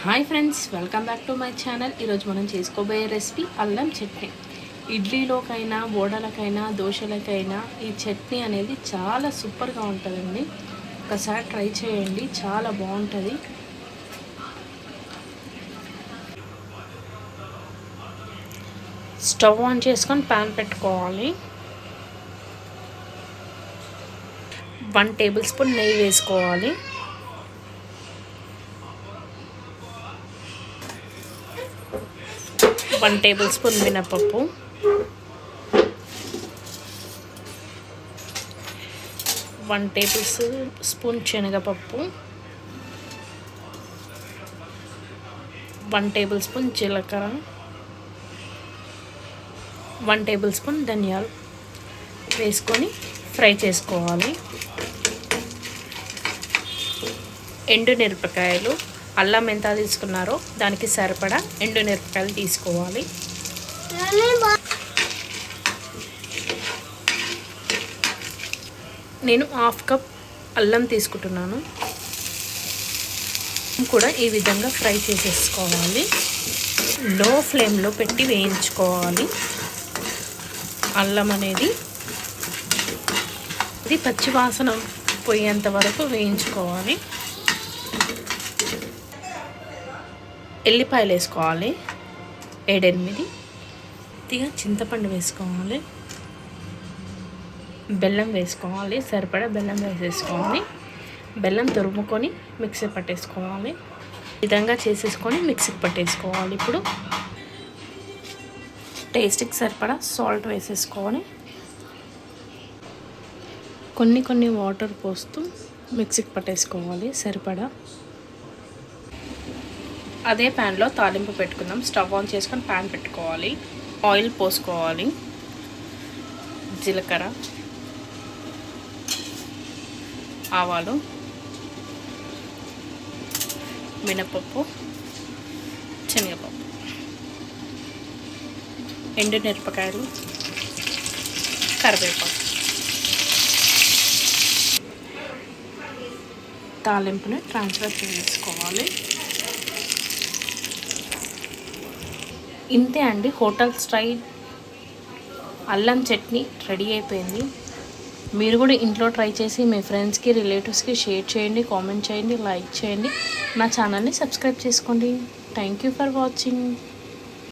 Hi friends, welcome back to my channel. ఈరోజు మనం చేసుకోబోయే రెసిపీ అల్లం చట్నీ. ఇడ్లీలోకైనా, వడలకైనా, దోశలకైనా ఈ చట్నీ అనేది చాలా సూపర్గా ఉంటుందండి. ఒకసారి ట్రై చేయండి, చాలా బాగుంటుంది. స్టవ్ ఆన్ చేసుకొని ప్యాన్ పెట్టుకోవాలి. 1 టేబుల్ స్పూన్ నెయ్యి వేసుకోవాలి. 1 టేబుల్ స్పూన్ మినపప్పు, 1 టేబుల్ స్పూన్ శనగపప్పు, 1 టేబుల్ స్పూన్ జీలకర్ర, 1 టేబుల్ స్పూన్ ధనియాలు వేసుకొని ఫ్రై చేసుకోవాలి. ఎండుమిరపకాయలు, అల్లం ఎంత తీసుకున్నారో దానికి సరిపడా ఎండుమిరపకాయలు తీసుకోవాలి. నేను 1/2 కప్ అల్లం తీసుకుంటున్నాను. కూడా ఈ విధంగా ఫ్రై చేసేసుకోవాలి. లో ఫ్లేమ్లో పెట్టి వేయించుకోవాలి. అల్లం అనేది ఇది పచ్చి వాసన పోయేంత వరకు వేయించుకోవాలి. ఎల్లిపాయలు వేసుకోవాలి, 7-8. కొద్దిగా చింతపండు వేసుకోవాలి. బెల్లం వేసుకోవాలి, సరిపడా బెల్లం వేసేసుకోవాలి. బెల్లం తురుముకొని మిక్సీ పట్టేసుకోవాలి. ఈ విధంగా చేసేసుకొని మిక్సీకి పట్టేసుకోవాలి. ఇప్పుడు టేస్ట్కి సరిపడా సాల్ట్ వేసేసుకొని కొన్ని వాటర్ పోస్తూ మిక్సీకి పట్టేసుకోవాలి సరిపడా. అదే ప్యాన్లో తాలింపు పెట్టుకుందాం. స్టవ్ ఆన్ చేసుకొని ప్యాన్ పెట్టుకోవాలి. ఆయిల్ పోసుకోవాలి. జీలకర్ర, ఆవాలు, మినపప్పు, శనగపప్పు, ఎండుమిరపకాయలు, కరివేపాకు. తాలింపుని ట్రాన్స్ఫర్ చేసుకోవాలి. ఇంతే అండి, హోటల్ స్టైల్ అల్లం చట్నీ రెడీ అయిపోయింది. మీరు కూడా ఇంట్లో ట్రై చేసి మీ ఫ్రెండ్స్కి, రిలేటివ్స్కి షేర్ చేయండి, కామెంట్ చేయండి, లైక్ చేయండి. నా ఛానల్ని సబ్స్క్రైబ్ చేసుకోండి. Thank you for watching.